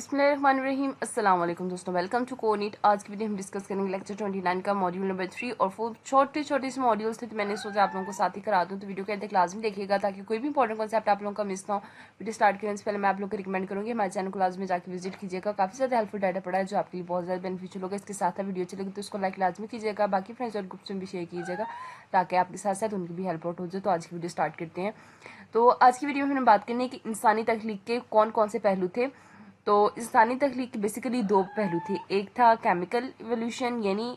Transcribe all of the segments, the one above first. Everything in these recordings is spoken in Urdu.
بسم اللہ الرحمن الرحیم۔ السلام علیکم دوستوں، ویلکم ٹو کونیٹ۔ آج کی ویڈیو ہم ڈسکس کریں گے لیکچر 29 کا ماڈیول نمبر 3 اور 4۔ چھوٹے سے ماڈیولس تھے تو میں نے سوچا آپ لوگوں کو ساتھ ہی کرا دوں، تو ویڈیو کے اندر لازمی دیکھیے گا تاکہ کوئی بھی امپورٹنٹ کانسیپٹ آپ لوگوں کا مس نہ ہو۔ ویڈیو سٹارٹ کرنے سے پہلے میں آپ لوگوں کو ریکمینڈ کروں گی ہمارے چینل کو لازمی جا کے وزٹ کیجیے گا، کافی زیادہ ہیلپ فل ڈاٹا پڑا ہے جو آپ کے لیے بہت زیادہ بینیفیشیل ہوگا۔ اس کے ساتھ ویڈیو چلے گی تو اس کو لائک لازمی کیجیے گا، باقی فرینڈس اور گروپس میں بھی شیئر کیجیے گا تاکہ آپ کے ساتھ ساتھ ان کی بھی ہیلپ آؤٹ ہو جائے۔ تو آج کی ویڈیو سٹارٹ کرتے ہیں۔ تو آج کی ویڈیو میں ہم نے بات کرنی ہے کہ انسانی تخلیق کے کون کون سے پہلو تھے۔ تو انسانی تخلیق کے بیسیکلی دو پہلو تھے، ایک تھا کیمیکل ایولیوشن یعنی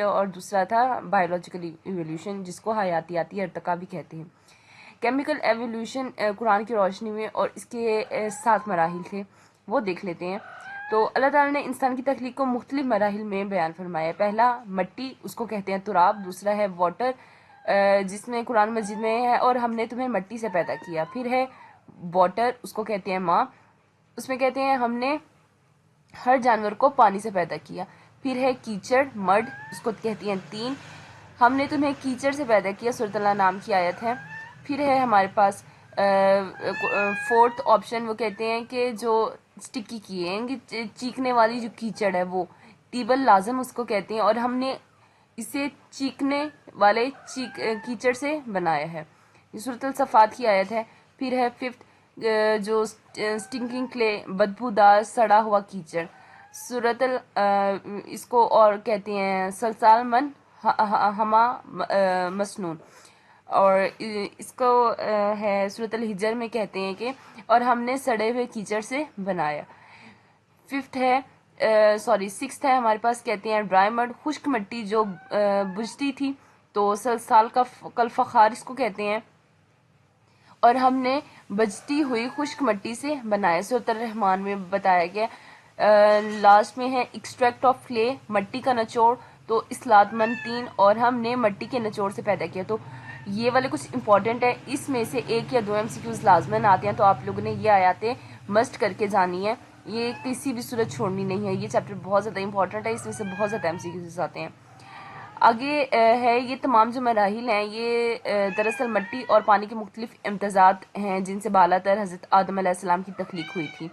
اور دوسرا تھا بایولوجیکل ایولیوشن جس کو حیاتیاتی ارتقاء بھی کہتے ہیں۔ کیمیکل ایولیوشن قرآن کی روشنی میں اور اس کے 7 مراحل تھے، وہ دیکھ لیتے ہیں۔ تو اللہ تعالیٰ نے انسان کی تخلیق کو مختلف مراحل میں بیان فرمایا ہے۔ پہلا مٹی، اس کو کہتے ہیں تراب۔ دوسرا ہے واٹر، جس میں قرآن مجید میں ہے اور ہم نے تمہیں مٹی سے پیدا کیا۔ پھر ہے واٹر، اس کو کہتے ہیں ماں، اس میں کہتے ہیں ہم نے ہر جانور کو پانی سے پیدا کیا۔ پھر ہے کیچڑ، مڈ، اس کو کہتی ہیں تین، ہم نے تمہیں کیچڑ سے پیدا کیا، سورۃ الانعام کی آیت ہے۔ پھر ہے ہمارے پاس فورتھ آپشن، وہ کہتے ہیں کہ جو سٹکی کی ہے، چیکنے والی جو کیچڑ ہے وہ ٹیبل لازم اس کو کہتے ہیں، اور ہم نے اسے چیکنے والے کیچڑ سے بنایا ہے، یہ سورۃ الصفات کی آیت ہے۔ پھر ہے ففتھ جو سٹنکنگ کلے، بدبودار سڑا ہوا کیچڑ، اس کو اور کہتے ہیں سلسال من ہما مسنون، اور اس کو ہے سورۃ الحجر میں کہتے ہیں کہ اور ہم نے سڑے ہوئے کیچڑ سے بنایا۔ سکستھ ہے ہمارے پاس، کہتے ہیں ڈرائی مڈ، خشک مٹی جو بجھتی تھی، تو سلسال کا کلفخار اس کو کہتے ہیں، اور ہم نے بجتی ہوئی خشک مٹی سے بنایا، سورۃ الرحمن میں بتایا گیا۔ لاسٹ میں ہے ایکسٹریکٹ آف کلے، مٹی کا نچوڑ، تو اصلاۃ من تین، اور ہم نے مٹی کے نچوڑ سے پیدا کیا۔ تو یہ والے کچھ امپورٹنٹ ہے، اس میں سے ایک یا دو MCQs لازماً آتے ہیں، تو آپ لوگوں نے یہ آیاتیں مسٹ کر کے جانی ہے، یہ کسی بھی صورت چھوڑنی نہیں ہے، یہ چیپٹر بہت زیادہ امپورٹنٹ ہے، اس میں سے بہت زیادہ MCQs آتے ہیں۔ آگے ہے یہ تمام جو مراحل ہیں یہ دراصل مٹی اور پانی کے مختلف امتزاج ہیں جن سے بالا تر حضرت آدم علیہ السلام کی تخلیق ہوئی تھی۔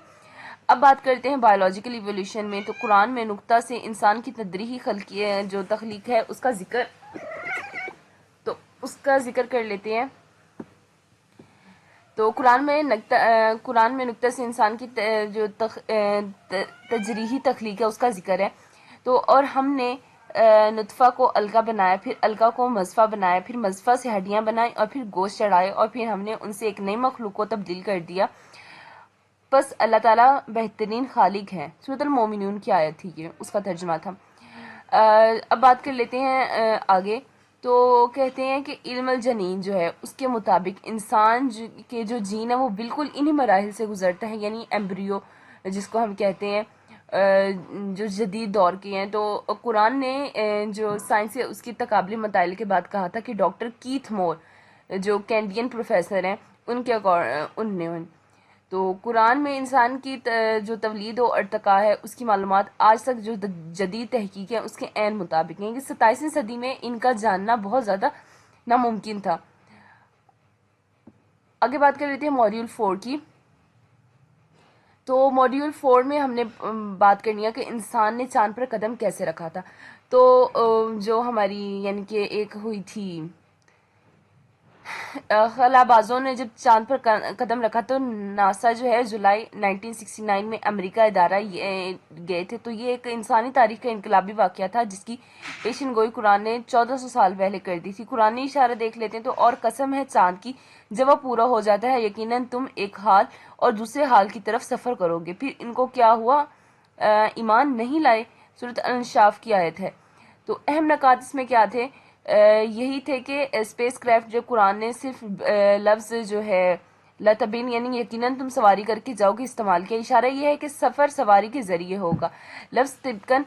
اب بات کرتے ہیں بایولوجیکل ایولیوشن میں، تو قرآن میں نقطہ سے انسان کی تدریجی جو تخلیق ہے اس کا ذکر کر لیتے ہیں۔ تو قرآن میں نقطہ سے انسان کی جو تجریحی تخلیق ہے اس کا ذکر ہے۔ تو اور ہم نے نطفہ کو علقہ بنایا، پھر علقہ کو مضغہ بنایا، پھر مضغہ سے ہڈیاں بنائیں، اور پھر گوشت چڑھائے، اور پھر ہم نے ان سے ایک نئی مخلوق کو تبدیل کر دیا۔ بس اللہ تعالیٰ بہترین خالق ہے، سورۃ المومنون کی آیت تھی، یہ اس کا ترجمہ تھا۔ اب بات کر لیتے ہیں آگے، تو کہتے ہیں کہ علم الجنین جو ہے اس کے مطابق انسان کے جو جین ہے وہ بالکل انہی مراحل سے گزرتا ہے، یعنی ایمبریو جس کو ہم کہتے ہیں، جو جدید دور کے ہیں۔ تو قرآن نے جو سائنس ہے اس کی تقابلی مطالعے کے بعد کہا تھا کہ ڈاکٹر کیتھ مور جو کینیڈین پروفیسر ہیں انہوں نے تو قرآن میں انسان کی جو تولید و ارتقاء ہے اس کی معلومات آج تک جو جدید تحقیق ہے اس کے عین مطابق ہیں، کہ 27ویں صدی میں ان کا جاننا بہت زیادہ ناممکن تھا۔ آگے بات کر لیتے ہیں ماڈیول 4 کی۔ تو ماڈیول 4 میں ہم نے بات کرنی ہے کہ انسان نے چاند پر قدم کیسے رکھا تھا۔ تو جو ہماری یعنی کہ ایک ہوئی تھی خلابازوں نے جب چاند پر قدم رکھا تو ناسا جو ہے جولائی 1969 میں امریکہ ادارہ گئے تھے۔ تو یہ ایک انسانی تاریخ کا انقلابی واقعہ تھا جس کی پیشن گوئی قرآن نے 1400 سال پہلے کر دی تھی۔ قرآنی اشارہ دیکھ لیتے ہیں تو اور قسم ہے چاند کی جب وہ پورا ہو جاتا ہے یقیناً تم ایک حال اور دوسرے حال کی طرف سفر کرو گے۔ پھر ان کو کیا ہوا، ایمان نہیں لائے، سورۃ الانشاف کی آیت ہے۔ تو اہم نکات اس میں کیا تھے، یہی تھے کہ اسپیس کرافٹ جو قرآن نے صرف لفظ جو ہے لتبین یعنی یقیناً تم سواری کر کے جاؤ گے استعمال کیا، اشارہ یہ ہے کہ سفر سواری کے ذریعے ہوگا۔ لفظ طبقاً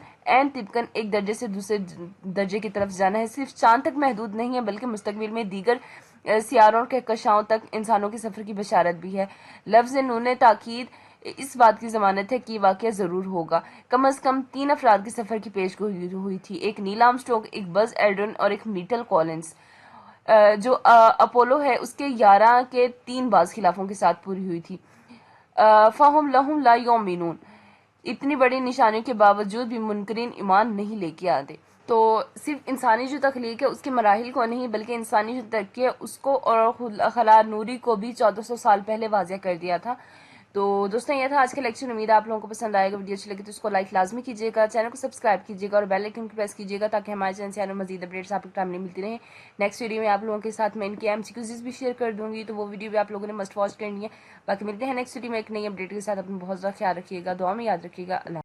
ایک درجے سے دوسرے درجے کی طرف جانا ہے صرف چاند تک محدود نہیں ہے بلکہ مستقبل میں دیگر سیاروں اور کہکشاؤں تک انسانوں کے سفر کی بشارت بھی ہے۔ لفظ نون تاکید اس بات کی ضمانت ہے کہ یہ واقعہ ضرور ہوگا۔ کم از کم 3 افراد کے سفر کی پیشگوئی ہوئی تھی، ایک نیل آرمسٹرانگ، ایک بز ایلڈرن اور ایک میٹل کولنز۔ جو اپولو ہے اس کے 11 کے 3 بعض خلافوں کے ساتھ پوری ہوئی تھی۔ فَهُمْ لَهُمْ لَا يُؤْمِنُونَ، اتنی بڑی نشانیوں کے باوجود بھی منکرین ایمان نہیں لے کے آتے۔ تو صرف انسانی جو تخلیق ہے اس کے مراحل کو نہیں بلکہ انسانی جو ترقی ہے اس کو اور خلا نوری کو بھی 1400 سال پہلے واضح کر دیا تھا۔ تو دوستوں یہ تھا آج کا لیکچر، امید ہے آپ لوگوں کو پسند آئے گا، ویڈیو اچھی لگے تو اس کو لائک لازمی کیجیے گا، چینل کو سبسکرائب کیجیے گا اور بیل آئیکن کو پریس کیجیے گا تاکہ ہمارے چینل سے آنے والی مزید اپڈیٹس آپ کو ٹائملی ملتی رہیں۔ نیکسٹ ویڈیو میں آپ لوگوں کے ساتھ میں ان کی MCQs بھی شیئر کر دوں گی، تو وہ ویڈیو بھی آپ لوگوں نے مسٹ واچ کرنی ہے۔ باقی ملتے ہیں نیکسٹ ویڈیو میں ایک نئی اپڈیٹ کے ساتھ، اپنا بہت زیادہ خیال رکھیے گا، دعا میں یاد رکھیے گا۔ اللہ